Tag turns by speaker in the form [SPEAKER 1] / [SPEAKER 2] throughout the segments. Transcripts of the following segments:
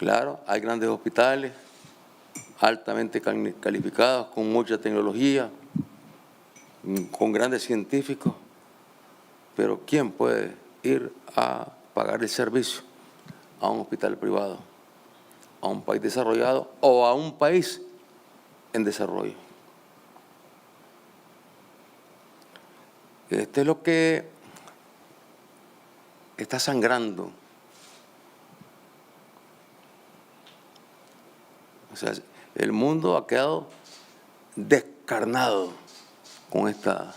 [SPEAKER 1] Claro, hay grandes hospitales, altamente calificados, con mucha tecnología, con grandes científicos, pero ¿quién puede ir a pagar el servicio a un hospital privado, a un país desarrollado o a un país en desarrollo? Esto es lo que está sangrando. O sea, el mundo ha quedado descarnado con esta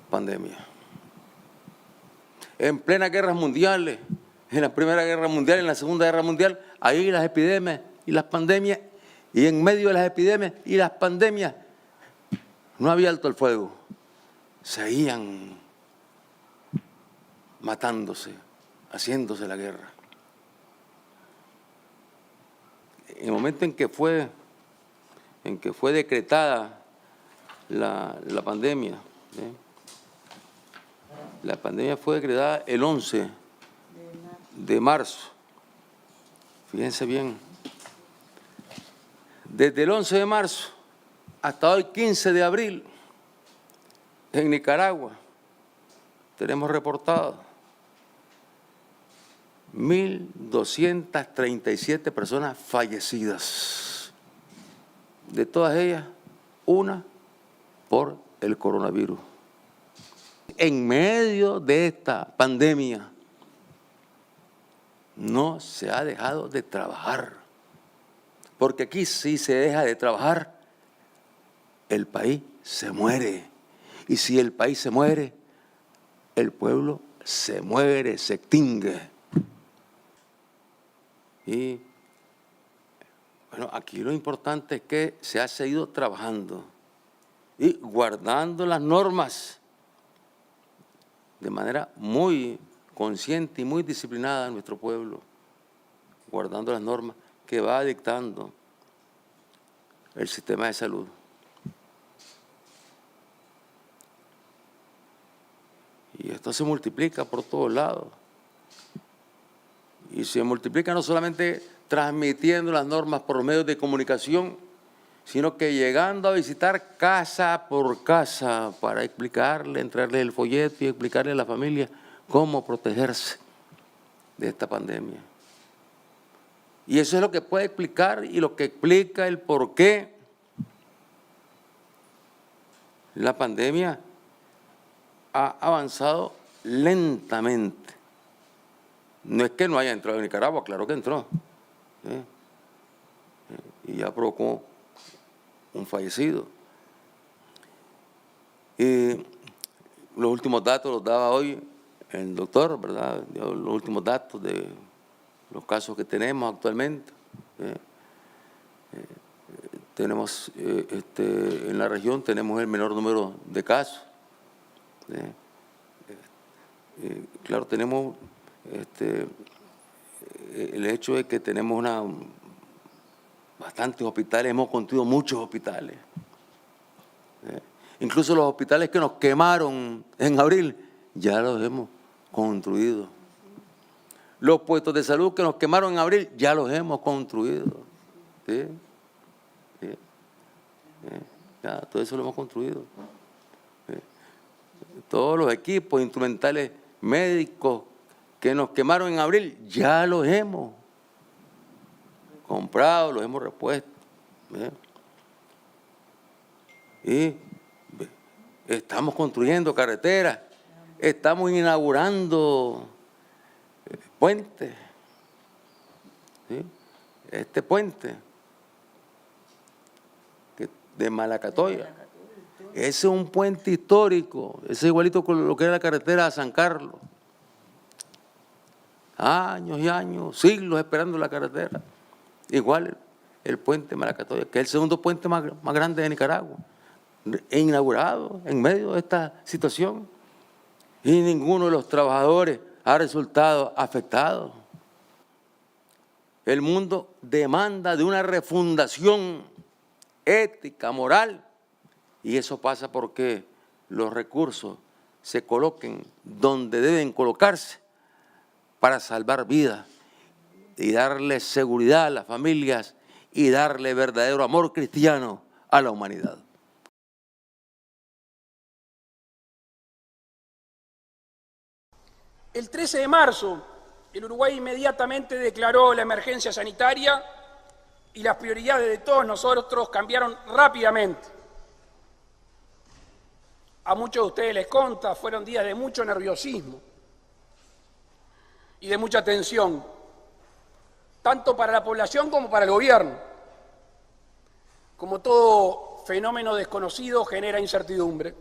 [SPEAKER 1] pandemia. En plenas guerras mundiales, en la Primera Guerra Mundial, en la Segunda Guerra Mundial, ahí las epidemias y las pandemias, y en medio de las epidemias y las pandemias, no había alto el fuego. Seguían matándose, haciéndose la guerra. En el momento en que fue decretada la pandemia, la pandemia fue decretada el 11 de marzo. Fíjense bien, desde el 11 de marzo hasta hoy, 15 de abril, en Nicaragua tenemos reportado 1.237 personas fallecidas. De todas ellas, una por el coronavirus. En medio de esta pandemia, no se ha dejado de trabajar. Porque aquí si se deja de trabajar, el país se muere. Y si el país se muere, el pueblo se muere, se extingue. Y bueno, aquí lo importante es que se ha seguido trabajando y guardando las normas de manera muy consciente y muy disciplinada en nuestro pueblo, guardando las normas que va dictando el sistema de salud. Y esto se multiplica por todos lados. Y se multiplica no solamente transmitiendo las normas por los medios de comunicación, sino que llegando a visitar casa por casa para explicarle, entregarle el folleto y explicarle a la familia cómo protegerse de esta pandemia. Y eso es lo que puede explicar y lo que explica el por qué la pandemia ha avanzado lentamente. No es que no haya entrado en Nicaragua, claro que entró. Y ya provocó un fallecido. Y los últimos datos los daba hoy el doctor, ¿verdad? Los últimos datos de los casos que tenemos actualmente. Tenemos, en la región tenemos el menor número de casos. Claro, tenemos el hecho de que tenemos bastantes hospitales, hemos construido muchos hospitales. Incluso los hospitales que nos quemaron en abril, ya los hemos construido. Los puestos de salud que nos quemaron en abril, ya los hemos construido. ¿Sí? ¿Sí? Ya, todo eso lo hemos construido. ¿Sí? Todos los equipos instrumentales médicos que nos quemaron en abril, ya los hemos comprado, los hemos repuesto. Y estamos construyendo carreteras, estamos inaugurando puentes. ¿Sí? Este puente de Malacatoya, ese es un puente histórico, ese es igualito con lo que era la carretera a San Carlos. Años y años, siglos esperando la carretera. Igual el puente Malacatoya, que es el segundo puente más grande de Nicaragua, inaugurado en medio de esta situación. Y ninguno de los trabajadores ha resultado afectado. El mundo demanda de una refundación ética, moral, y eso pasa porque los recursos se coloquen donde deben colocarse para salvar vidas y darle seguridad a las familias y darle verdadero amor cristiano a la humanidad.
[SPEAKER 2] El 13 de marzo, el Uruguay inmediatamente declaró la emergencia sanitaria y las prioridades de todos nosotros cambiaron rápidamente. A muchos de ustedes les consta, fueron días de mucho nerviosismo y de mucha tensión, tanto para la población como para el gobierno. Como todo fenómeno desconocido genera incertidumbre.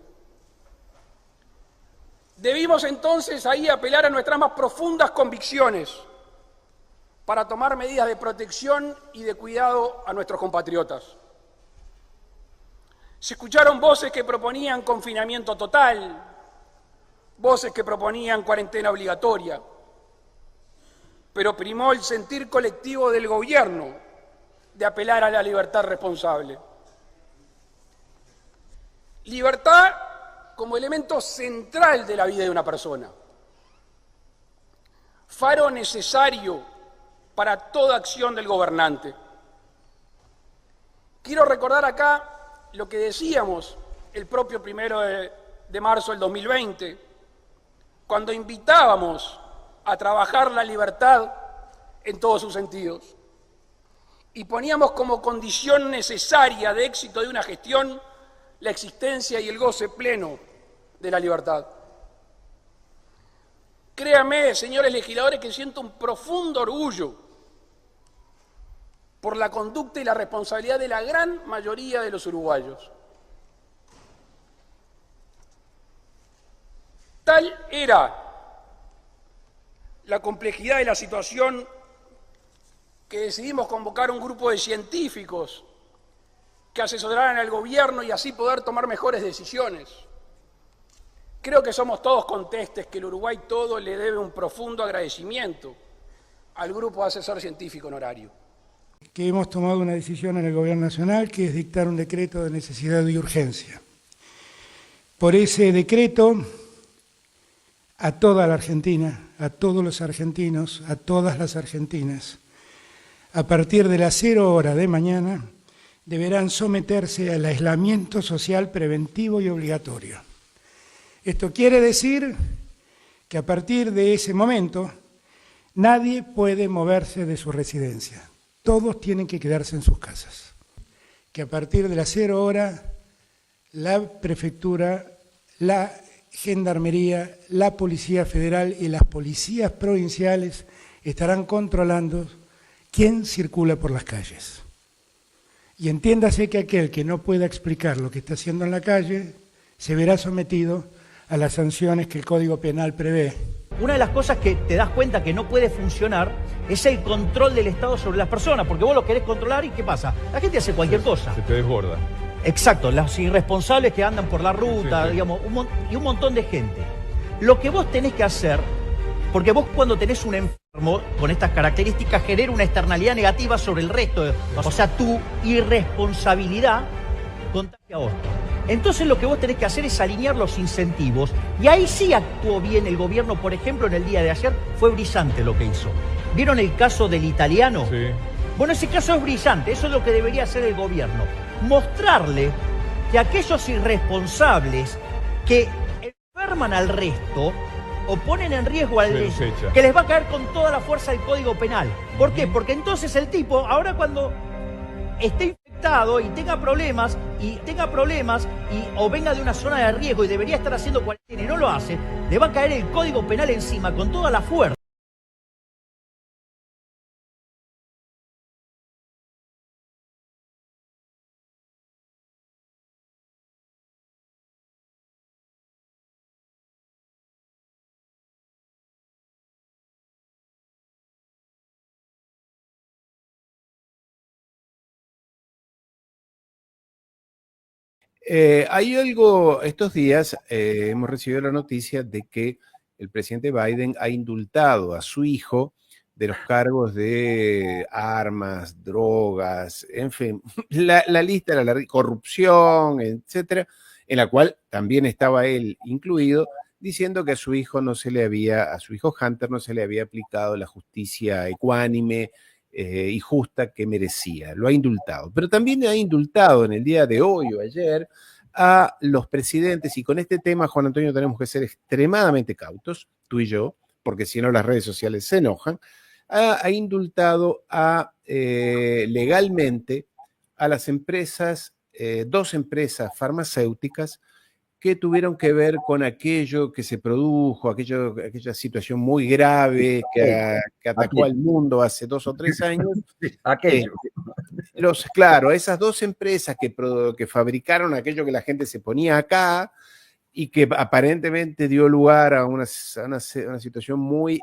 [SPEAKER 2] Debimos entonces ahí apelar a nuestras más profundas convicciones para tomar medidas de protección y de cuidado a nuestros compatriotas. Se escucharon voces que proponían confinamiento total, voces que proponían cuarentena obligatoria, pero primó el sentir colectivo del gobierno de apelar a la libertad responsable. Libertad como elemento central de la vida de una persona, faro necesario para toda acción del gobernante. Quiero recordar acá lo que decíamos el propio 1 de marzo del 2020, cuando invitábamos a trabajar la libertad en todos sus sentidos y poníamos como condición necesaria de éxito de una gestión la existencia y el goce pleno de la libertad. Créanme, señores legisladores, que siento un profundo orgullo por la conducta y la responsabilidad de la gran mayoría de los uruguayos. Tal era la complejidad de la situación que decidimos convocar un grupo de científicos que asesoraran al gobierno y así poder tomar mejores decisiones. Creo que somos todos contestes que el Uruguay todo le debe un profundo agradecimiento al grupo de asesor científico honorario.
[SPEAKER 3] Que hemos tomado una decisión en el Gobierno Nacional, que es dictar un decreto de necesidad y urgencia. Por ese decreto, a toda la Argentina, a todos los argentinos, a todas las argentinas, a partir de las 0 horas de mañana, deberán someterse al aislamiento social preventivo y obligatorio. Esto quiere decir que a partir de ese momento nadie puede moverse de su residencia. Todos tienen que quedarse en sus casas. Que a partir de las 0 horas la prefectura, la gendarmería, la policía federal y las policías provinciales estarán controlando quién circula por las calles. Y entiéndase que aquel que no pueda explicar lo que está haciendo en la calle se verá sometido a las sanciones que el Código Penal prevé.
[SPEAKER 4] Una de las cosas que te das cuenta que no puede funcionar es el control del Estado sobre las personas, porque vos lo querés controlar y ¿qué pasa? La gente hace cualquier cosa.
[SPEAKER 5] Se te desborda.
[SPEAKER 4] Exacto, los irresponsables que andan por la ruta, digamos, y un montón de gente. Lo que vos tenés que hacer, porque vos cuando tenés un enfermo con estas características genera una externalidad negativa sobre el resto, o sea, tu irresponsabilidad contagia a otros. Entonces lo que vos tenés que hacer es alinear los incentivos y ahí sí actuó bien el gobierno, por ejemplo, en el día de ayer fue brillante lo que hizo. ¿Vieron el caso del italiano?
[SPEAKER 5] Sí.
[SPEAKER 4] Bueno, ese caso es brillante, eso es lo que debería hacer el gobierno. Mostrarle que aquellos irresponsables que enferman al resto o ponen en riesgo al resto, que les va a caer con toda la fuerza del Código Penal. ¿Por qué? Porque entonces el tipo, ahora cuando esté infectado y tenga problemas o venga de una zona de riesgo y debería estar haciendo cuarentena y no lo hace, le va a caer el Código Penal encima con toda la fuerza.
[SPEAKER 6] Hay algo, estos días hemos recibido la noticia de que el presidente Biden ha indultado a su hijo de los cargos de armas, drogas, en fin, la lista era larga, corrupción, etcétera, en la cual también estaba él incluido, diciendo que a su hijo Hunter no se le había aplicado la justicia ecuánime y justa que merecía. Lo ha indultado. Pero también ha indultado en el día de hoy o ayer a los presidentes, y con este tema, Juan Antonio, tenemos que ser extremadamente cautos, tú y yo, porque si no las redes sociales se enojan. Ha indultado legalmente a las empresas, 2 empresas farmacéuticas que tuvieron que ver con aquello que se produjo, aquella situación muy grave que atacó al mundo hace 2 o 3 años.
[SPEAKER 5] Aquello.
[SPEAKER 6] Claro, esas 2 empresas que fabricaron aquello que la gente se ponía acá y que aparentemente dio lugar a una situación muy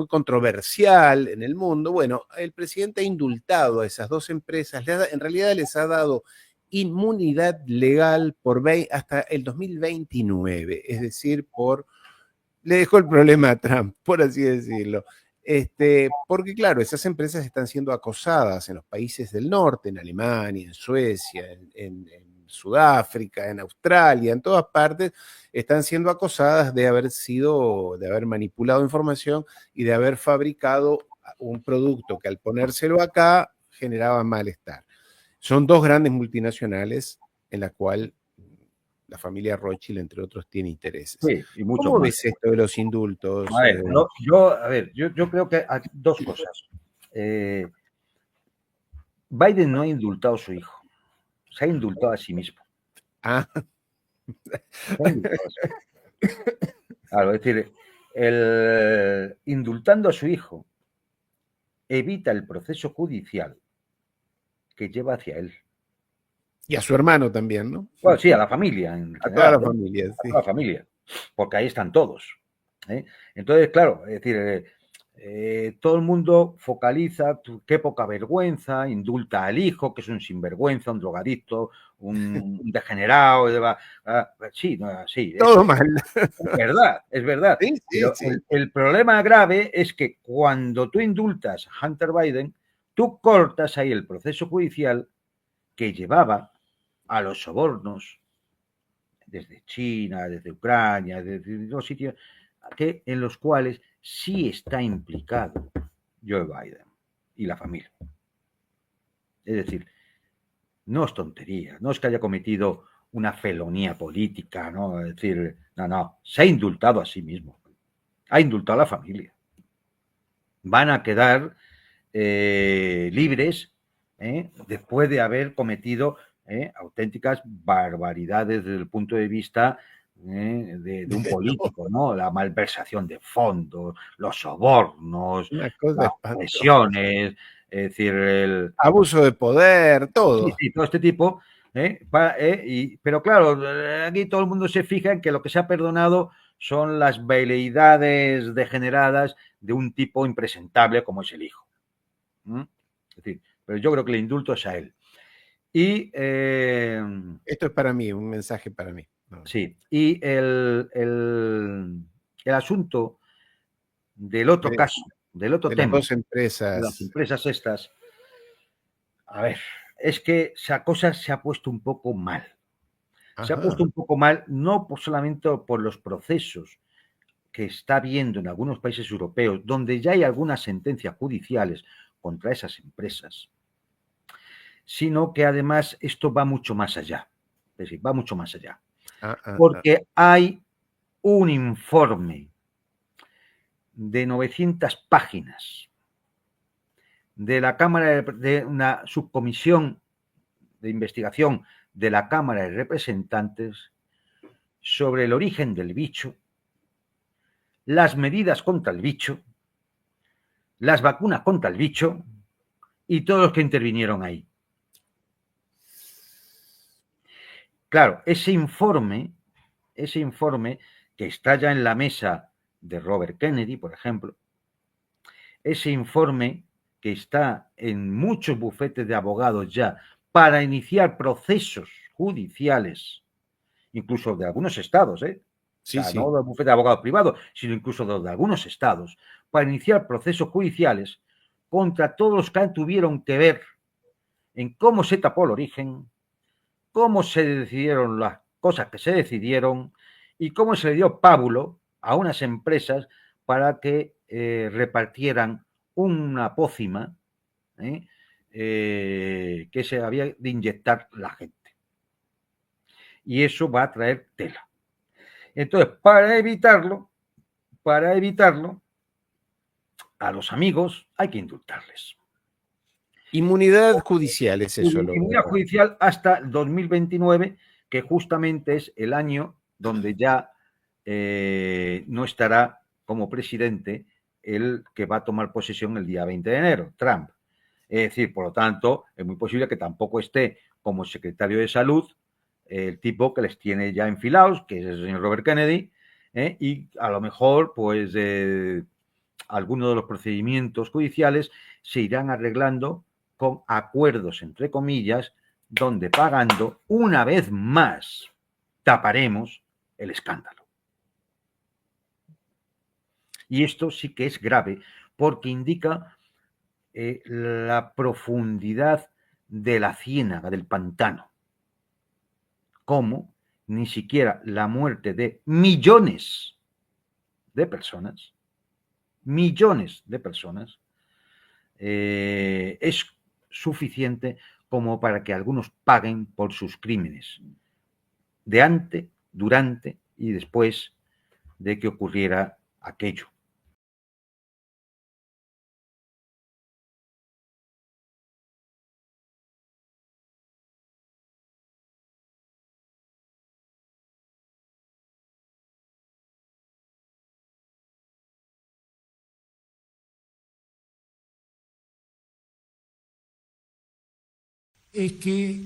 [SPEAKER 6] controversial en el mundo. Bueno, el presidente ha indultado a esas 2 empresas, en realidad les ha dado inmunidad legal hasta el 2029, es decir, le dejó el problema a Trump, por así decirlo. Porque claro, esas empresas están siendo acosadas en los países del norte, en Alemania, en Suecia, en Sudáfrica, en Australia, en todas partes, están siendo acosadas de haber manipulado información y de haber fabricado un producto que al ponérselo acá generaba malestar. Son 2 grandes multinacionales en la cual la familia Rothschild, entre otros, tiene intereses.
[SPEAKER 5] Sí, y mucho
[SPEAKER 6] ¿Cómo
[SPEAKER 5] más.
[SPEAKER 6] ves esto de los indultos?
[SPEAKER 5] A ver, yo creo que hay 2 cosas. Biden no ha indultado a su hijo, se ha indultado a sí mismo.
[SPEAKER 6] Ah,
[SPEAKER 5] Claro, es decir, indultando a su hijo evita el proceso judicial que lleva hacia él.
[SPEAKER 6] y a su hermano también, ¿no?
[SPEAKER 5] Bueno, sí, a la familia en
[SPEAKER 6] A
[SPEAKER 5] general,
[SPEAKER 6] toda la
[SPEAKER 5] ¿no?
[SPEAKER 6] familia,
[SPEAKER 5] A
[SPEAKER 6] sí.
[SPEAKER 5] toda la familia, porque ahí están todos. Entonces, claro, es decir, todo el mundo focaliza qué poca vergüenza, indulta al hijo, que es un sinvergüenza, un drogadicto, un degenerado. Sí, no, sí.
[SPEAKER 6] Todo mal.
[SPEAKER 5] Es verdad.
[SPEAKER 6] Sí, sí,
[SPEAKER 5] Pero
[SPEAKER 6] sí.
[SPEAKER 5] el problema grave es que cuando tú indultas a Hunter Biden, tú cortas ahí el proceso judicial que llevaba a los sobornos desde China, desde Ucrania, desde los sitios en los cuales sí está implicado Joe Biden y la familia. Es decir, no es tontería, no es que haya cometido una felonía política, ¿no? Es decir, no, se ha indultado a sí mismo, ha indultado a la familia. Van a quedar libres después de haber cometido auténticas barbaridades desde el punto de vista de un político, ¿no? La malversación de fondos, los sobornos,
[SPEAKER 6] Una cosa
[SPEAKER 5] las
[SPEAKER 6] espantosa.
[SPEAKER 5] presiones, es decir, el
[SPEAKER 6] Abuso de poder, todo.
[SPEAKER 5] sí, todo este tipo. Pero claro, aquí todo el mundo se fija en que lo que se ha perdonado son las veleidades degeneradas de un tipo impresentable como es el hijo. Es decir, pero yo creo que el indulto es a él. Y
[SPEAKER 6] Esto es para mí, un mensaje para mí. No.
[SPEAKER 5] sí, y el asunto del otro caso, del otro
[SPEAKER 6] de
[SPEAKER 5] tema,
[SPEAKER 6] las 2 empresas.
[SPEAKER 5] de las empresas estas, a ver, es que esa cosa se ha puesto un poco mal. Se ha
[SPEAKER 6] Ajá.
[SPEAKER 5] puesto un poco mal, no solamente por los procesos que está habiendo en algunos países europeos, donde ya hay algunas sentencias judiciales contra esas empresas, sino que además esto va mucho más allá. Es decir, va mucho más allá. Porque hay un informe de 900 páginas de la Cámara, de una subcomisión de investigación de la Cámara de Representantes sobre el origen del bicho, las medidas contra el bicho, las vacunas contra el bicho y todos los que intervinieron ahí. Claro, ese informe que está ya en la mesa de Robert Kennedy, por ejemplo, ese informe que está en muchos bufetes de abogados ya para iniciar procesos judiciales, incluso de algunos estados,
[SPEAKER 6] Sí,
[SPEAKER 5] o sea,
[SPEAKER 6] sí.
[SPEAKER 5] no del bufete de abogados privados, sino incluso de algunos estados, para iniciar procesos judiciales contra todos los que tuvieron que ver en cómo se tapó el origen, cómo se decidieron cosas que se decidieron y cómo se le dio pábulo a unas empresas para que repartieran una pócima que se había de inyectar la gente. Y eso va a traer tela. Entonces, para evitarlo, a los amigos hay que indultarles.
[SPEAKER 6] Inmunidad judicial es eso.
[SPEAKER 5] Inmunidad judicial hasta el 2029, que justamente es el año donde ya no estará como presidente el que va a tomar posesión el día 20 de enero, Trump. Es decir, por lo tanto, es muy posible que tampoco esté como secretario de Salud el tipo que les tiene ya enfilados, que es el señor Robert Kennedy, y a lo mejor, pues, algunos de los procedimientos judiciales se irán arreglando con acuerdos, entre comillas, donde pagando una vez más taparemos el escándalo. Y esto sí que es grave, porque indica la profundidad de la ciénaga, del pantano. Cómo ni siquiera la muerte de millones de personas, es suficiente como para que algunos paguen por sus crímenes, de antes, durante y después de que ocurriera aquello.
[SPEAKER 3] Es que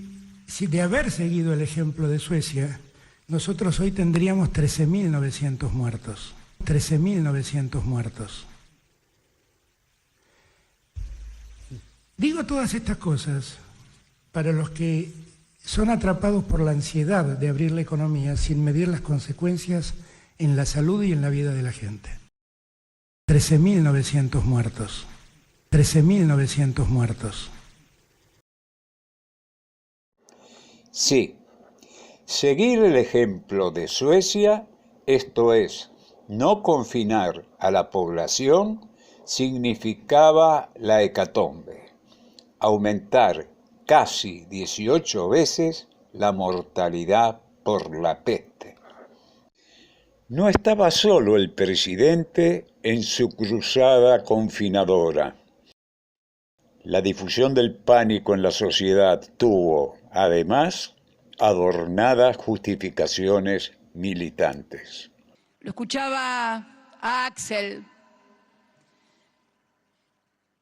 [SPEAKER 3] si de haber seguido el ejemplo de Suecia, nosotros hoy tendríamos 13.900 muertos. 13.900 muertos. Digo todas estas cosas para los que son atrapados por la ansiedad de abrir la economía sin medir las consecuencias en la salud y en la vida de la gente. 13.900 muertos. 13.900 muertos.
[SPEAKER 7] Sí, seguir el ejemplo de Suecia, esto es, no confinar a la población, significaba la hecatombe, aumentar casi 18 veces la mortalidad por la peste. No estaba solo el presidente en su cruzada confinadora. La difusión del pánico en la sociedad tuvo, además, adornadas justificaciones militantes.
[SPEAKER 8] Lo escuchaba a Axel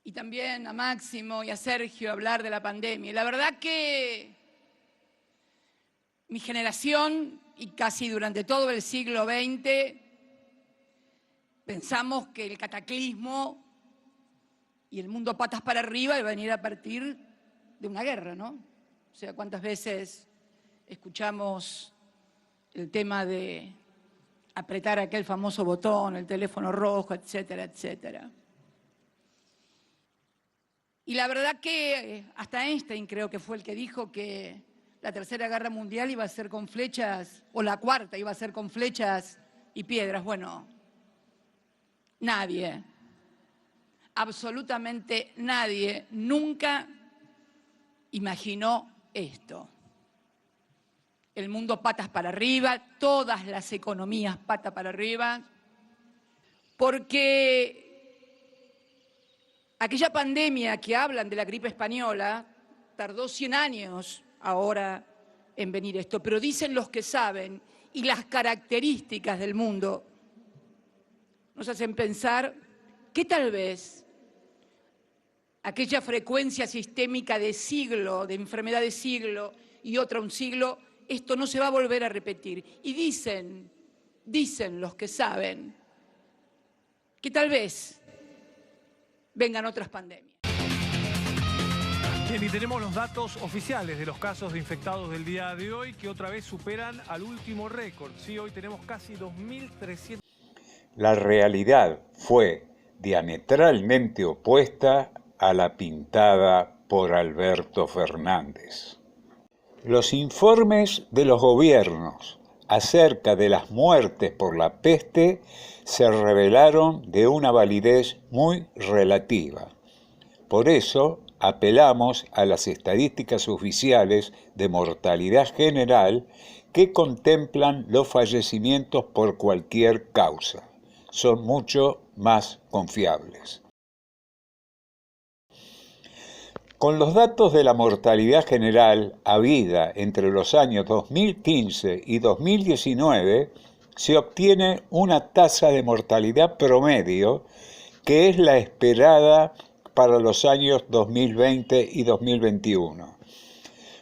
[SPEAKER 8] y también a Máximo y a Sergio hablar de la pandemia. Y la verdad que mi generación y casi durante todo el siglo XX pensamos que el cataclismo y el mundo patas para arriba iba a venir a partir de una guerra, ¿no? O sea, ¿cuántas veces escuchamos el tema de apretar aquel famoso botón, el teléfono rojo, etcétera, etcétera? Y la verdad que hasta Einstein creo que fue el que dijo que la Tercera Guerra Mundial iba a ser con flechas, o la Cuarta iba a ser con flechas y piedras. Bueno, nadie, absolutamente nadie, nunca imaginó esto. El mundo patas para arriba, todas las economías patas para arriba, porque aquella pandemia que hablan de la gripe española tardó 100 años ahora en venir esto, pero dicen los que saben y las características del mundo nos hacen pensar que tal vez aquella frecuencia sistémica de siglo, de enfermedad de siglo y otra un siglo, esto no se va a volver a repetir. Y dicen los que saben, que tal vez vengan otras pandemias.
[SPEAKER 9] Bien, y tenemos los datos oficiales de los casos de infectados del día de hoy, que otra vez superan al último récord. Sí, hoy tenemos casi 2.300.
[SPEAKER 7] La realidad fue diametralmente opuesta a la pintada por Alberto Fernández. Los informes de los gobiernos acerca de las muertes por la peste se revelaron de una validez muy relativa. Por eso apelamos a las estadísticas oficiales de mortalidad general que contemplan los fallecimientos por cualquier causa. Son mucho más confiables. Con los datos de la mortalidad general habida entre los años 2015 y 2019, se obtiene una tasa de mortalidad promedio que es la esperada para los años 2020 y 2021.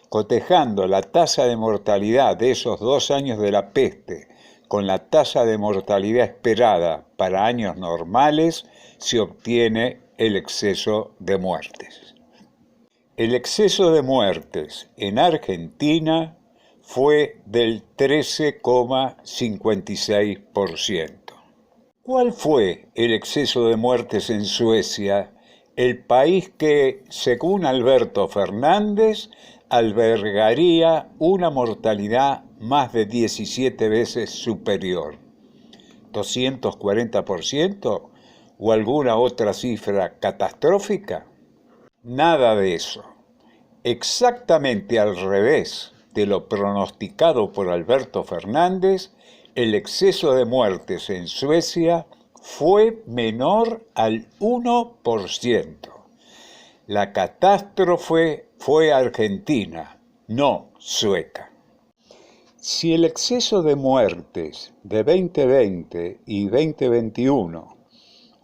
[SPEAKER 7] Cotejando la tasa de mortalidad de esos 2 años de la peste con la tasa de mortalidad esperada para años normales, se obtiene el exceso de muertes. El exceso de muertes en Argentina fue del 13,56%. ¿Cuál fue el exceso de muertes en Suecia, el país que, según Alberto Fernández, albergaría una mortalidad más de 17 veces superior? ¿240% o alguna otra cifra catastrófica? Nada de eso. Exactamente al revés de lo pronosticado por Alberto Fernández, el exceso de muertes en Suecia fue menor al 1%. La catástrofe fue argentina, no sueca. Si el exceso de muertes de 2020 y 2021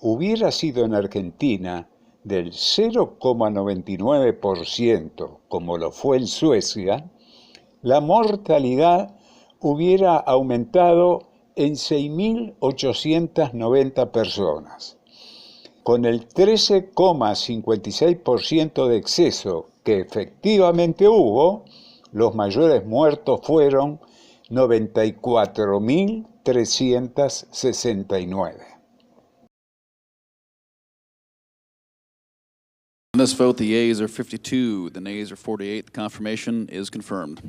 [SPEAKER 7] hubiera sido en Argentina del 0,99%, como lo fue en Suecia, la mortalidad hubiera aumentado en 6.890 personas. Con el 13,56% de exceso que efectivamente hubo, los mayores muertos fueron 94.369.
[SPEAKER 10] On this vote, the yeas are 52, the nays are 48. The confirmation is confirmed.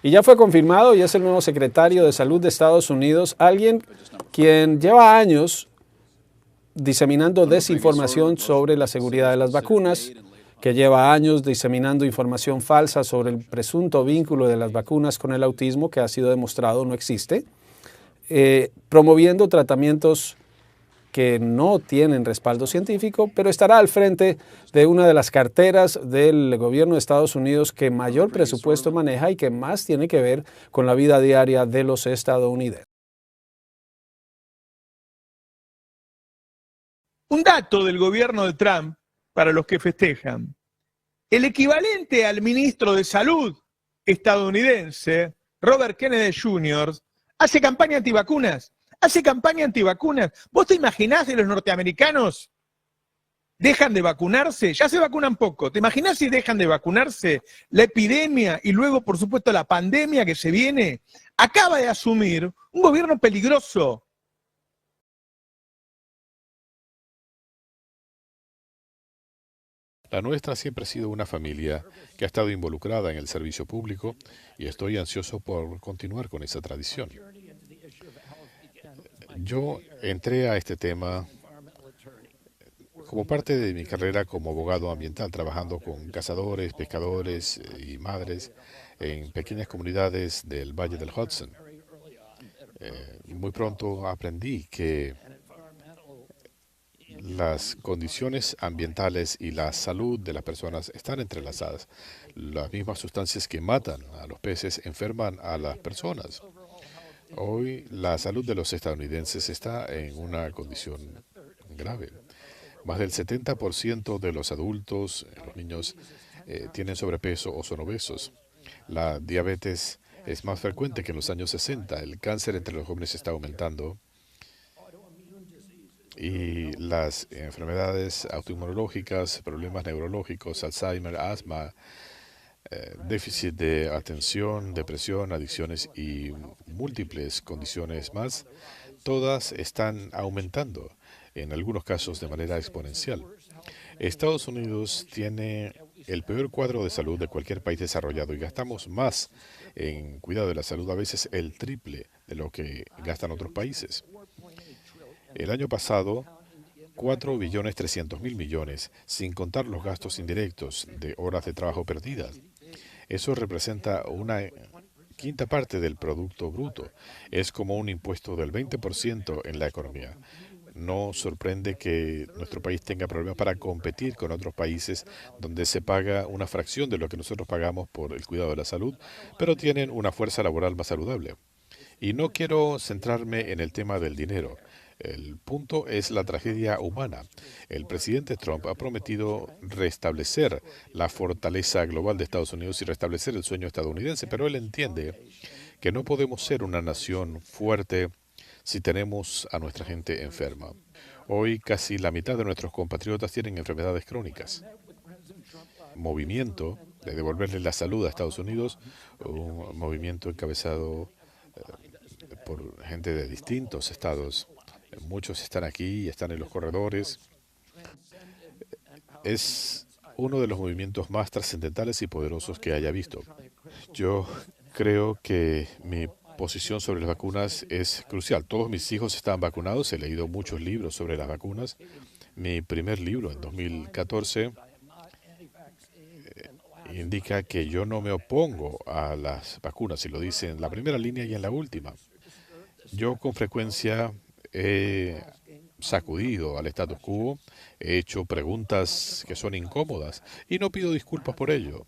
[SPEAKER 11] Y ya fue confirmado y es el nuevo secretario de Salud de Estados Unidos, alguien quien lleva años diseminando desinformación sobre la seguridad de las vacunas, que lleva años diseminando información falsa sobre el presunto vínculo de las vacunas con el autismo, que ha sido demostrado no existe, promoviendo tratamientos que no tienen respaldo científico, pero estará al frente de una de las carteras del gobierno de Estados Unidos que mayor presupuesto maneja y que más tiene que ver con la vida diaria de los estadounidenses.
[SPEAKER 12] Un dato del gobierno de Trump para los que festejan. El equivalente al ministro de Salud estadounidense, Robert Kennedy Jr., hace campaña antivacunas. ¿Vos te imaginás de los norteamericanos? ¿Dejan de vacunarse? Ya se vacunan poco. ¿Te imaginás si dejan de vacunarse? La epidemia y luego, por supuesto, la pandemia que se viene. Acaba de asumir un gobierno peligroso.
[SPEAKER 13] La nuestra siempre ha sido una familia que ha estado involucrada en el servicio público y estoy ansioso por continuar con esa tradición. Yo entré a este tema como parte de mi carrera como abogado ambiental, trabajando con cazadores, pescadores y madres en pequeñas comunidades del Valle del Hudson. Muy pronto aprendí que las condiciones ambientales y la salud de las personas están entrelazadas. Las mismas sustancias que matan a los peces enferman a las personas. Hoy la salud de los estadounidenses está en una condición grave. Más del 70% de los adultos, los niños, tienen sobrepeso o son obesos. La diabetes es más frecuente que en los años 60. El cáncer entre los jóvenes está aumentando. Y las enfermedades autoinmunológicas, problemas neurológicos, Alzheimer, asma, déficit de atención, depresión, adicciones y múltiples condiciones más, todas están aumentando, en algunos casos de manera exponencial. Estados Unidos tiene el peor cuadro de salud de cualquier país desarrollado y gastamos más en cuidado de la salud, a veces el triple de lo que gastan otros países. El año pasado, 4.300.000 millones, sin contar los gastos indirectos de horas de trabajo perdidas. Eso representa una quinta parte del Producto Bruto. Es como un impuesto del 20% en la economía. No sorprende que nuestro país tenga problemas para competir con otros países donde se paga una fracción de lo que nosotros pagamos por el cuidado de la salud, pero tienen una fuerza laboral más saludable. Y no quiero centrarme en el tema del dinero. El punto es la tragedia humana. El presidente Trump ha prometido restablecer la fortaleza global de Estados Unidos y restablecer el sueño estadounidense, pero él entiende que no podemos ser una nación fuerte si tenemos a nuestra gente enferma. Hoy casi la mitad de nuestros compatriotas tienen enfermedades crónicas. Movimiento de devolverle la salud a Estados Unidos, un movimiento encabezado por gente de distintos estados. Muchos están aquí, están en los corredores. Es uno de los movimientos más trascendentales y poderosos que haya visto. Yo creo que mi posición sobre las vacunas es crucial. Todos mis hijos están vacunados, he leído muchos libros sobre las vacunas. Mi primer libro, en 2014, indica que yo no me opongo a las vacunas, y lo dice en la primera línea y en la última. Yo con frecuencia he sacudido al status quo, he hecho preguntas que son incómodas y no pido disculpas por ello.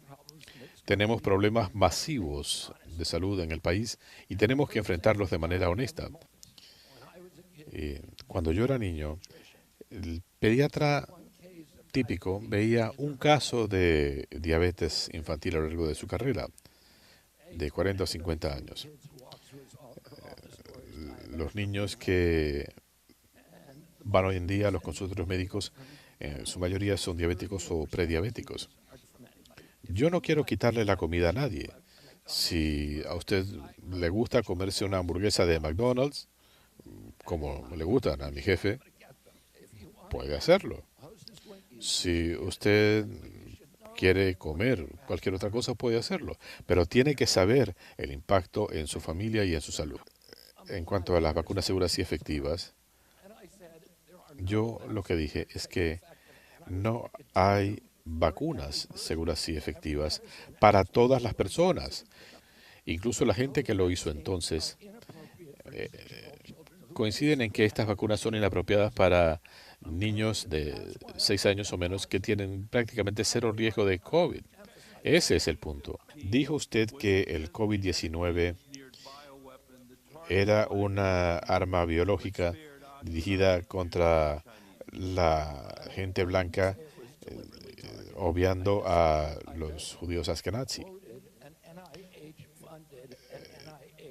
[SPEAKER 13] Tenemos problemas masivos de salud en el país y tenemos que enfrentarlos de manera honesta. Cuando yo era niño, el pediatra típico veía un caso de diabetes infantil a lo largo de su carrera, de 40 o 50 años. Los niños que van hoy en día a los consultorios médicos, en su mayoría son diabéticos o prediabéticos. Yo no quiero quitarle la comida a nadie. Si a usted le gusta comerse una hamburguesa de McDonald's, como le gustan a mi jefe, puede hacerlo. Si usted quiere comer cualquier otra cosa, puede hacerlo. Pero tiene que saber el impacto en su familia y en su salud. En cuanto a las vacunas seguras y efectivas, yo lo que dije es que no hay vacunas seguras y efectivas para todas las personas. Incluso la gente que lo hizo entonces coinciden en que estas vacunas son inapropiadas para niños de 6 años o menos que tienen prácticamente cero riesgo de COVID. Ese es el punto. Dijo usted que el COVID-19 era una arma biológica dirigida contra la gente blanca, obviando a los judíos askenazi.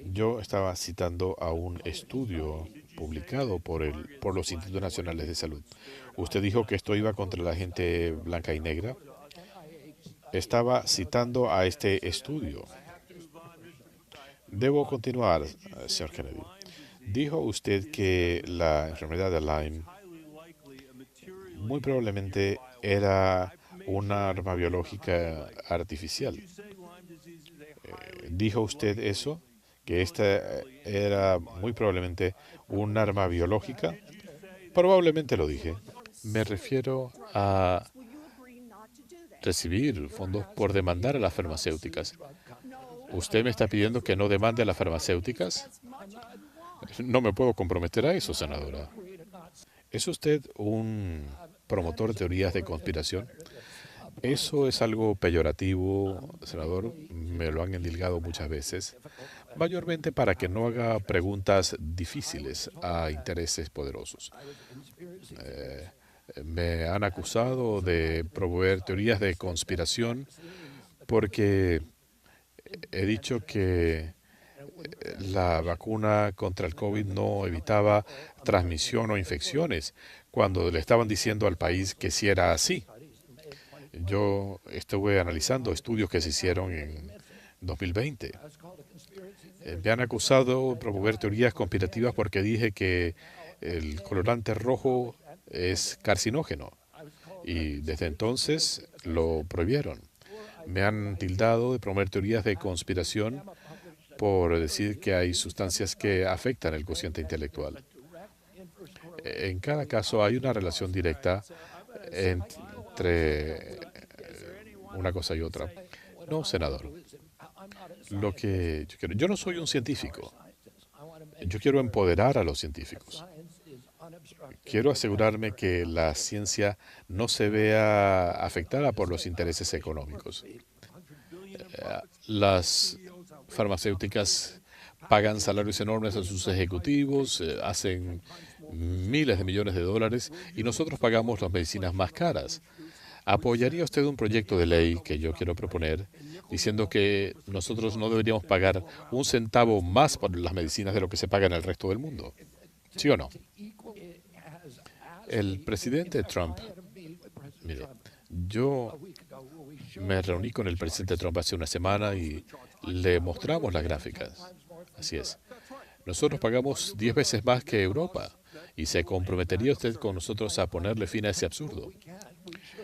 [SPEAKER 13] Yo estaba citando a un estudio publicado por los Institutos Nacionales de Salud. Usted dijo que esto iba contra la gente blanca y negra. Estaba citando a este estudio. Debo continuar, señor Kennedy. Dijo usted que la enfermedad de Lyme muy probablemente era una arma biológica artificial. ¿Dijo usted eso? ¿Que esta era muy probablemente un arma biológica? Probablemente lo dije. Me refiero a recibir fondos por demandar a las farmacéuticas. ¿Usted me está pidiendo que no demande a las farmacéuticas? No me puedo comprometer a eso, senadora. ¿Es usted un promotor de teorías de conspiración? Eso es algo peyorativo, senador. Me lo han endilgado muchas veces, mayormente para que no haga preguntas difíciles a intereses poderosos. Me han acusado de promover teorías de conspiración porque he dicho que la vacuna contra el COVID no evitaba transmisión o infecciones, cuando le estaban diciendo al país que sí era así. Yo estuve analizando estudios que se hicieron en 2020. Me han acusado de promover teorías conspirativas porque dije que el colorante rojo es carcinógeno. Y desde entonces lo prohibieron. Me han tildado de promover teorías de conspiración por decir que hay sustancias que afectan el cociente intelectual. En cada caso hay una relación directa entre una cosa y otra. No, senador. Lo que yo no soy un científico. Yo quiero empoderar a los científicos. Quiero asegurarme que la ciencia no se vea afectada por los intereses económicos. Las farmacéuticas pagan salarios enormes a sus ejecutivos, hacen miles de millones de dólares y nosotros pagamos las medicinas más caras. ¿Apoyaría usted un proyecto de ley que yo quiero proponer diciendo que nosotros no deberíamos pagar un centavo más por las medicinas de lo que se paga en el resto del mundo? ¿Sí o no? El presidente Trump, mire, yo me reuní con el presidente Trump hace una semana y le mostramos las gráficas. Así es. Nosotros pagamos 10 veces más que Europa. ¿Y se comprometería usted con nosotros a ponerle fin a ese absurdo?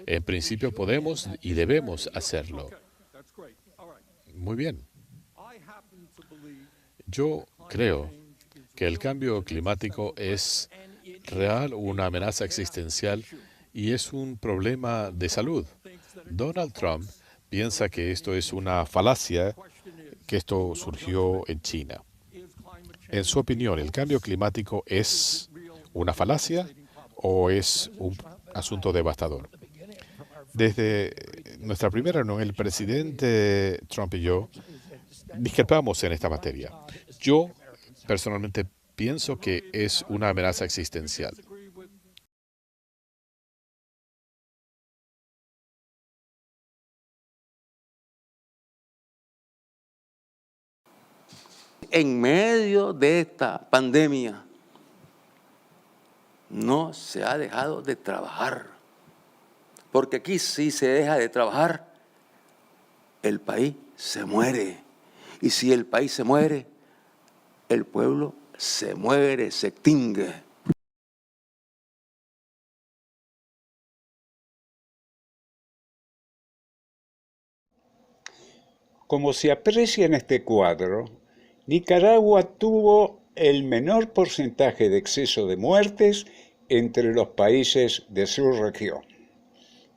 [SPEAKER 13] En principio podemos y debemos hacerlo. Muy bien. Yo creo que el cambio climático es real, una amenaza existencial y es un problema de salud. Donald Trump piensa que esto es una falacia, que esto surgió en China. En su opinión, ¿el cambio climático es una falacia o es un asunto devastador? Desde nuestra primera reunión, el presidente Trump y yo discrepamos en esta materia. Yo personalmente pienso que es una amenaza existencial.
[SPEAKER 1] En medio de esta pandemia no se ha dejado de trabajar, porque aquí si se deja de trabajar, el país se muere. Y si el país se muere, el pueblo se muere, se extingue.
[SPEAKER 7] Como se aprecia en este cuadro, Nicaragua tuvo el menor porcentaje de exceso de muertes entre los países de su región.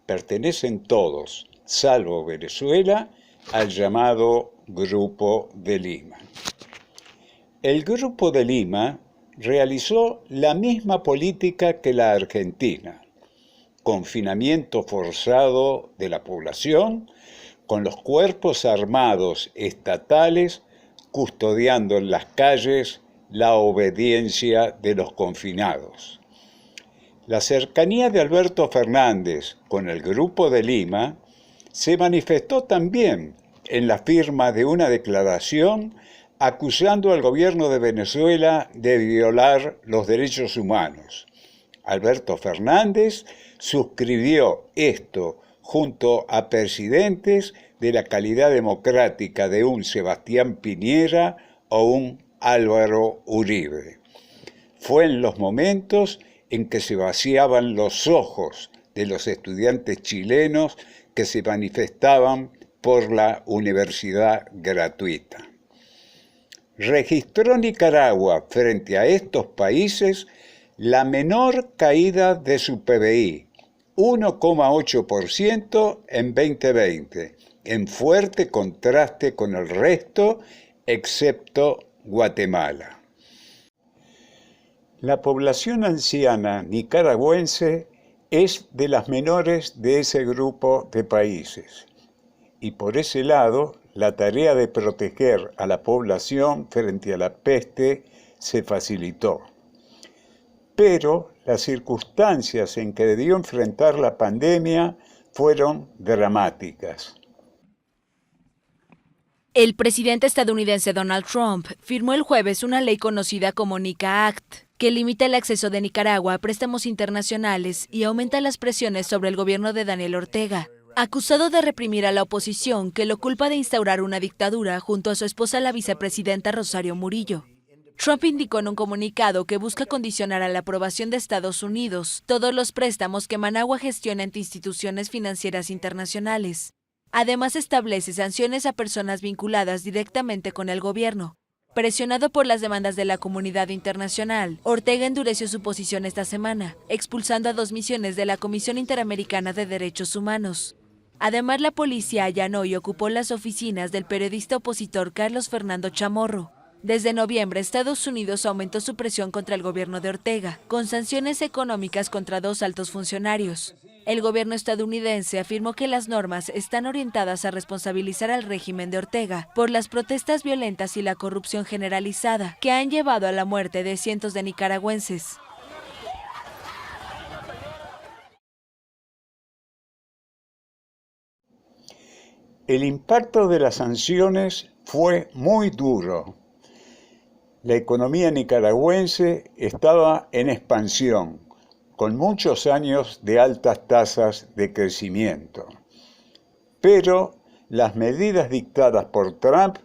[SPEAKER 7] Pertenecen todos, salvo Venezuela, al llamado Grupo de Lima. El Grupo de Lima realizó la misma política que la Argentina: confinamiento forzado de la población, con los cuerpos armados estatales custodiando en las calles la obediencia de los confinados. La cercanía de Alberto Fernández con el Grupo de Lima se manifestó también en la firma de una declaración acusando al gobierno de Venezuela de violar los derechos humanos. Alberto Fernández suscribió esto junto a presidentes de la calidad democrática de un Sebastián Piñera o un Álvaro Uribe. Fue en los momentos en que se vaciaban los ojos de los estudiantes chilenos que se manifestaban por la universidad gratuita. Registró Nicaragua frente a estos países la menor caída de su PBI, 1,8% en 2020, en fuerte contraste con el resto, excepto Guatemala. La población anciana nicaragüense es de las menores de ese grupo de países, y por ese lado, la tarea de proteger a la población frente a la peste se facilitó. Pero las circunstancias en que debió enfrentar la pandemia fueron dramáticas.
[SPEAKER 14] El presidente estadounidense Donald Trump firmó el jueves una ley conocida como NICA Act, que limita el acceso de Nicaragua a préstamos internacionales y aumenta las presiones sobre el gobierno de Daniel Ortega, acusado de reprimir a la oposición, que lo culpa de instaurar una dictadura junto a su esposa, la vicepresidenta Rosario Murillo. Trump indicó en un comunicado que busca condicionar a la aprobación de Estados Unidos todos los préstamos que Managua gestiona ante instituciones financieras internacionales. Además, establece sanciones a personas vinculadas directamente con el gobierno. Presionado por las demandas de la comunidad internacional, Ortega endureció su posición esta semana, expulsando a 2 misiones de la Comisión Interamericana de Derechos Humanos. Además, la policía allanó y ocupó las oficinas del periodista opositor Carlos Fernando Chamorro. Desde noviembre, Estados Unidos aumentó su presión contra el gobierno de Ortega, con sanciones económicas contra 2 altos funcionarios. El gobierno estadounidense afirmó que las normas están orientadas a responsabilizar al régimen de Ortega por las protestas violentas y la corrupción generalizada que han llevado a la muerte de cientos de nicaragüenses.
[SPEAKER 7] El impacto de las sanciones fue muy duro. La economía nicaragüense estaba en expansión, con muchos años de altas tasas de crecimiento. Pero las medidas dictadas por Trump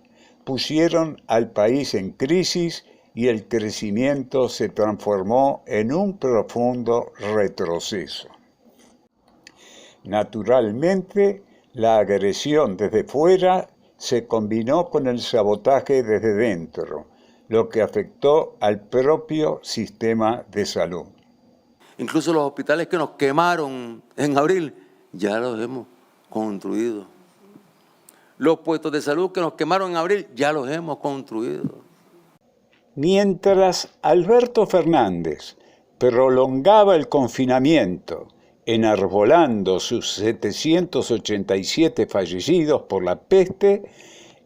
[SPEAKER 7] pusieron al país en crisis y el crecimiento se transformó en un profundo retroceso. Naturalmente, la agresión desde fuera se combinó con el sabotaje desde dentro, lo que afectó al propio sistema de salud.
[SPEAKER 1] Incluso los hospitales que nos quemaron en abril, ya los hemos construido. Los puestos de salud que nos quemaron en abril, ya los hemos construido.
[SPEAKER 7] Mientras Alberto Fernández prolongaba el confinamiento, enarbolando sus 787 fallecidos por la peste,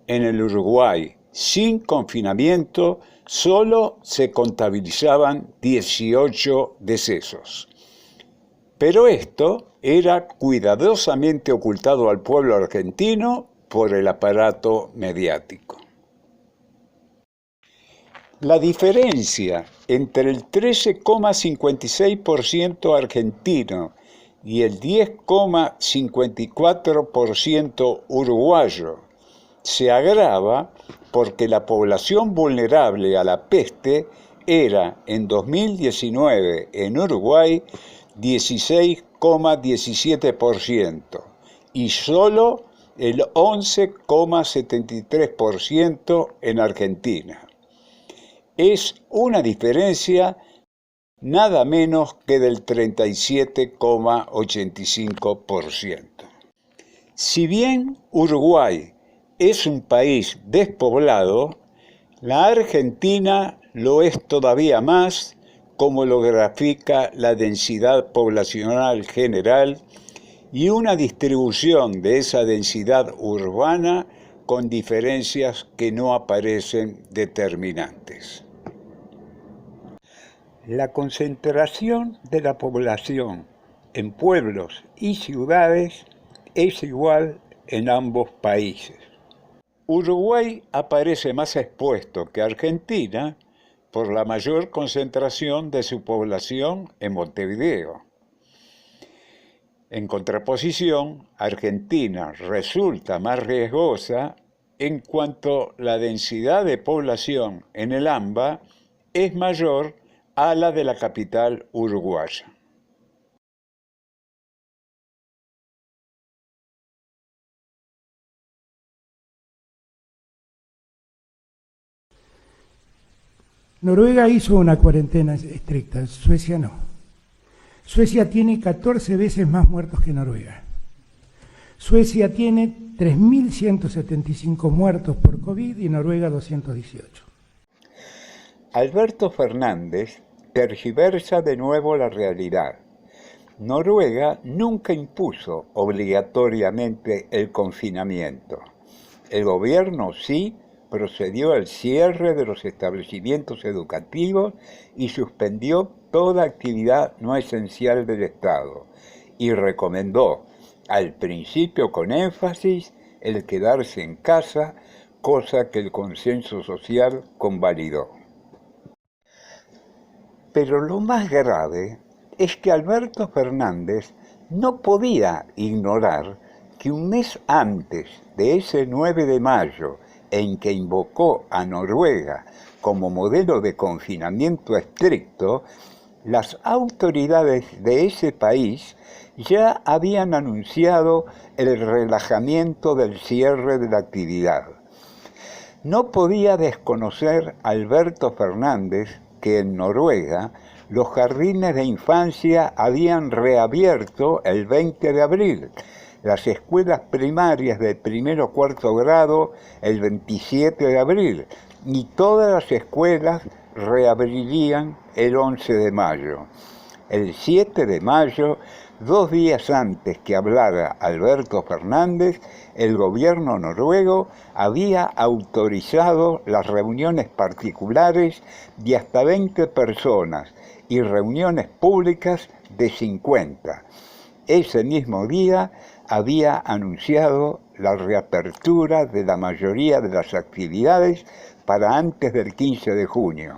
[SPEAKER 7] en el Uruguay, sin confinamiento, solo se contabilizaban 18 decesos. Pero esto era cuidadosamente ocultado al pueblo argentino por el aparato mediático. La diferencia entre el 13,56% argentino y el 10,54% uruguayo se agrava porque la población vulnerable a la peste era en 2019 en Uruguay 16,17% y solo el 11,73% en Argentina. Es una diferencia nada menos que del 37,85%. Si bien Uruguay es un país despoblado, la Argentina lo es todavía más, como lo grafica la densidad poblacional general y una distribución de esa densidad urbana con diferencias que no aparecen determinantes. La concentración de la población en pueblos y ciudades es igual en ambos países. Uruguay aparece más expuesto que Argentina por la mayor concentración de su población en Montevideo. En contraposición, Argentina resulta más riesgosa en cuanto la densidad de población en el AMBA es mayor a la de la capital uruguaya.
[SPEAKER 3] Noruega hizo una cuarentena estricta, Suecia no. Suecia tiene 14 veces más muertos que Noruega. Suecia tiene 3.175 muertos por COVID y Noruega 218.
[SPEAKER 7] Alberto Fernández tergiversa de nuevo la realidad. Noruega nunca impuso obligatoriamente el confinamiento. El gobierno sí procedió al cierre de los establecimientos educativos y suspendió toda actividad no esencial del Estado y recomendó, al principio con énfasis, el quedarse en casa, cosa que el consenso social convalidó. Pero lo más grave es que Alberto Fernández no podía ignorar que un mes antes de ese 9 de mayo en que invocó a Noruega como modelo de confinamiento estricto, las autoridades de ese país ya habían anunciado el relajamiento del cierre de la actividad. No podía desconocer Alberto Fernández que en Noruega los jardines de infancia habían reabierto el 20 de abril, las escuelas primarias de primero o cuarto grado el 27 de abril y todas las escuelas reabrirían el 11 de mayo. El 7 de mayo, 2 días antes que hablara Alberto Fernández, el gobierno noruego había autorizado las reuniones particulares de hasta 20 personas y reuniones públicas de 50. Ese mismo día había anunciado la reapertura de la mayoría de las actividades para antes del 15 de junio.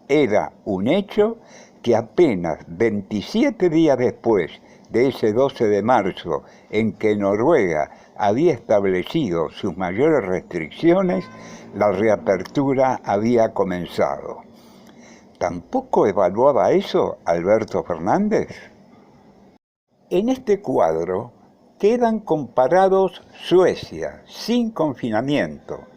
[SPEAKER 7] Era un hecho que apenas 27 días después de ese 12 de marzo en que Noruega había establecido sus mayores restricciones, la reapertura había comenzado. ¿Tampoco evaluaba eso Alberto Fernández? En este cuadro quedan comparados Suecia, sin confinamiento,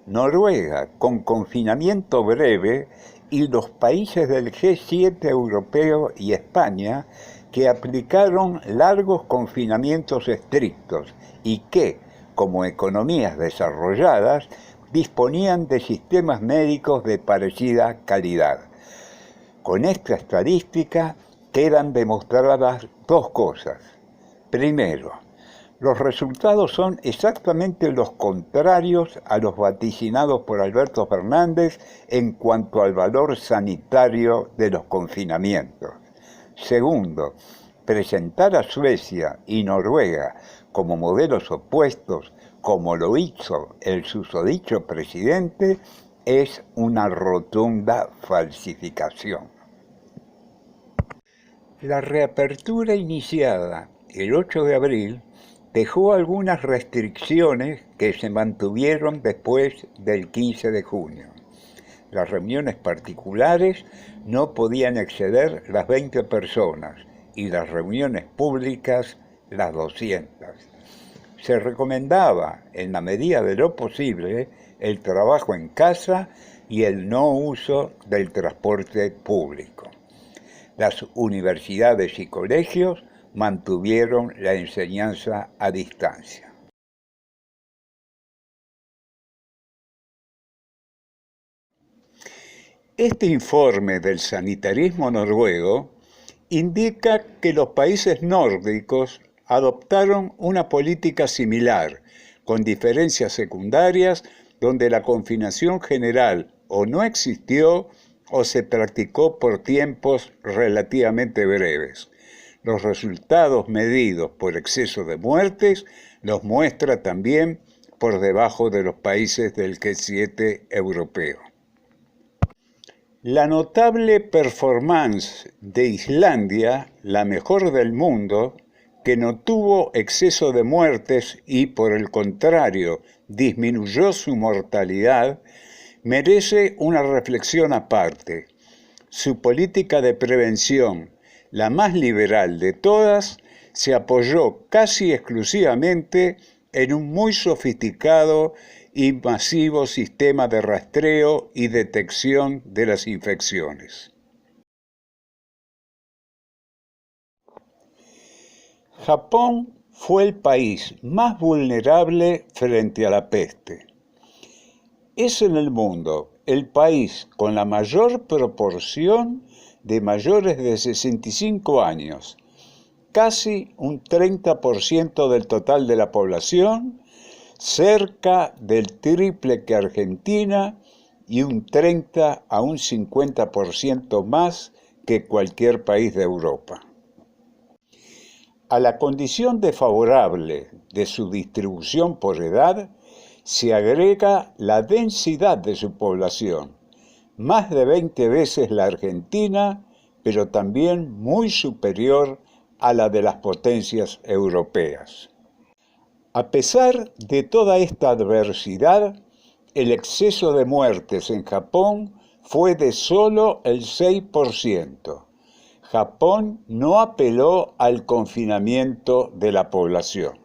[SPEAKER 7] Noruega, con confinamiento breve, y los países del G7 europeo y España, que aplicaron largos confinamientos estrictos y que, como economías desarrolladas, disponían de sistemas médicos de parecida calidad. Con esta estadística quedan demostradas 2 cosas. Primero, los resultados son exactamente los contrarios a los vaticinados por Alberto Fernández en cuanto al valor sanitario de los confinamientos. Segundo, presentar a Suecia y Noruega como modelos opuestos, como lo hizo el susodicho presidente, es una rotunda falsificación. La reapertura iniciada el 8 de abril dejó algunas restricciones que se mantuvieron después del 15 de junio. Las reuniones particulares no podían exceder las 20 personas y las reuniones públicas las 200. Se recomendaba, en la medida de lo posible, el trabajo en casa y el no uso del transporte público. Las universidades y colegios mantuvieron la enseñanza a distancia. Este informe del sanitarismo noruego indica que los países nórdicos adoptaron una política similar, con diferencias secundarias donde la confinación general o no existió o se practicó por tiempos relativamente breves. Los resultados medidos por exceso de muertes los muestra también por debajo de los países del G7 europeo. La notable performance de Islandia, la mejor del mundo, que no tuvo exceso de muertes y, por el contrario, disminuyó su mortalidad, merece una reflexión aparte. Su política de prevención, la más liberal de todas, se apoyó casi exclusivamente en un muy sofisticado y masivo sistema de rastreo y detección de las infecciones. Japón fue el país más vulnerable frente a la peste. Es en el mundo el país con la mayor proporción de mayores de 65 años, casi un 30% del total de la población, cerca del triple que Argentina y un 30 a un 50% más que cualquier país de Europa. A la condición desfavorable de su distribución por edad se agrega la densidad de su población, más de 20 veces la Argentina, pero también muy superior a la de las potencias europeas. A pesar de toda esta adversidad, el exceso de muertes en Japón fue de solo el 6%. Japón no apeló al confinamiento de la población.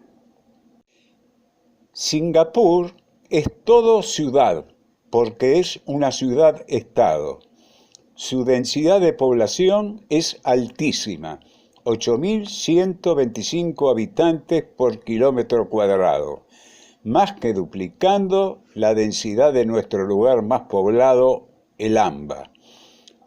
[SPEAKER 7] Singapur es todo ciudad, porque es una ciudad-estado. Su densidad de población es altísima, 8.125 habitantes por kilómetro cuadrado, más que duplicando la densidad de nuestro lugar más poblado, el Amba.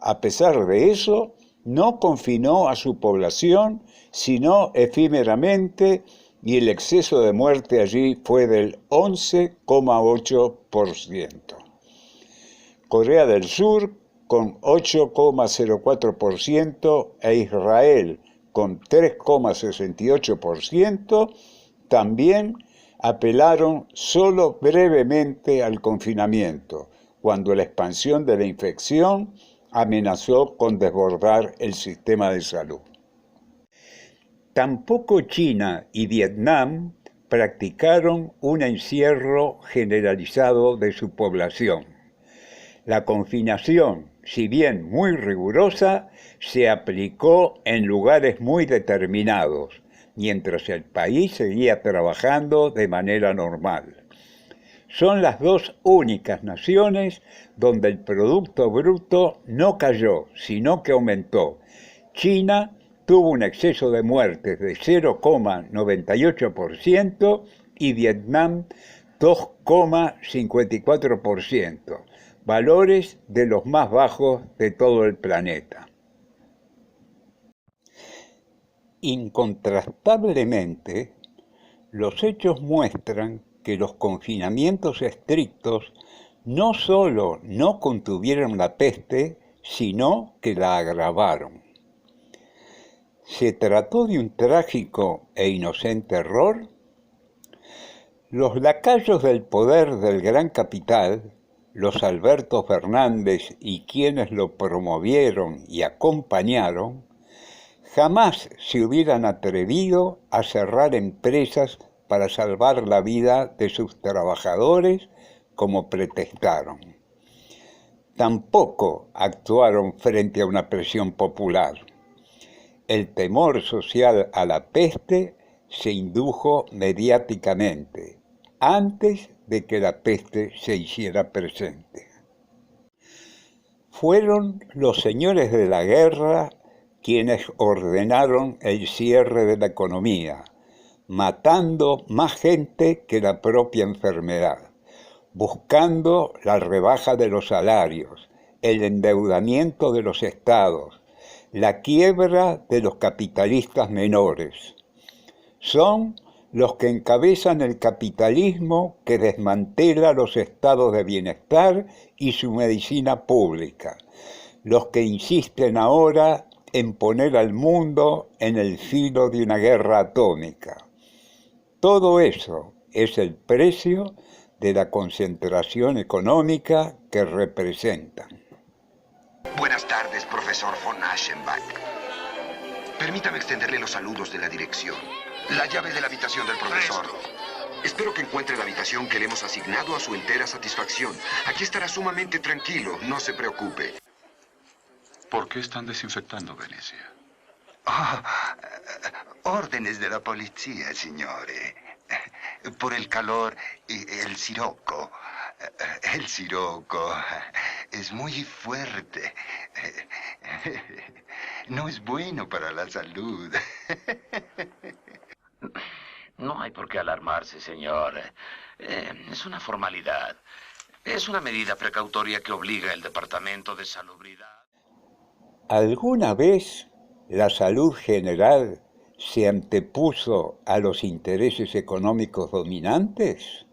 [SPEAKER 7] A pesar de eso, no confinó a su población, sino efímeramente, y el exceso de muerte allí fue del 11,8%. Corea del Sur, con 8,04%, e Israel, con 3,68%, también apelaron solo brevemente al confinamiento, cuando la expansión de la infección amenazó con desbordar el sistema de salud. Tampoco China y Vietnam practicaron un encierro generalizado de su población. La confinación, si bien muy rigurosa, se aplicó en lugares muy determinados, mientras el país seguía trabajando de manera normal. Son las dos únicas naciones donde el Producto Bruto no cayó, sino que aumentó. China tuvo un exceso de muertes de 0,98% y Vietnam 2,54%, valores de los más bajos de todo el planeta. Incontrastablemente, los hechos muestran que los confinamientos estrictos no solo no contuvieron la peste, sino que la agravaron. ¿Se trató de un trágico e inocente error? Los lacayos del poder del gran capital, los Alberto Fernández y quienes lo promovieron y acompañaron, jamás se hubieran atrevido a cerrar empresas para salvar la vida de sus trabajadores como pretextaron. Tampoco actuaron frente a una presión popular. El temor social a la peste se indujo mediáticamente, antes de que la peste se hiciera presente. Fueron los señores de la guerra quienes ordenaron el cierre de la economía, matando más gente que la propia enfermedad, buscando la rebaja de los salarios, el endeudamiento de los estados, la quiebra de los capitalistas menores. Son los que encabezan el capitalismo que desmantela los estados de bienestar y su medicina pública, los que insisten ahora en poner al mundo en el filo de una guerra atómica. Todo eso es el precio de la concentración económica que representan.
[SPEAKER 15] Buenas tardes, profesor von Aschenbach. Permítame extenderle los saludos de la dirección. La llave de la habitación del profesor. Espero que encuentre la habitación que le hemos asignado a su entera satisfacción. Aquí estará sumamente tranquilo, no se preocupe.
[SPEAKER 16] ¿Por qué están desinfectando Venecia?
[SPEAKER 15] Órdenes de la policía, signore. Por el calor y el sirocco. El sirocco es muy fuerte. No es bueno para la salud.
[SPEAKER 17] No hay por qué alarmarse, señor. Es una formalidad. Es una medida precautoria que obliga el Departamento de Salubridad.
[SPEAKER 7] ¿Alguna vez la salud general se antepuso a los intereses económicos dominantes?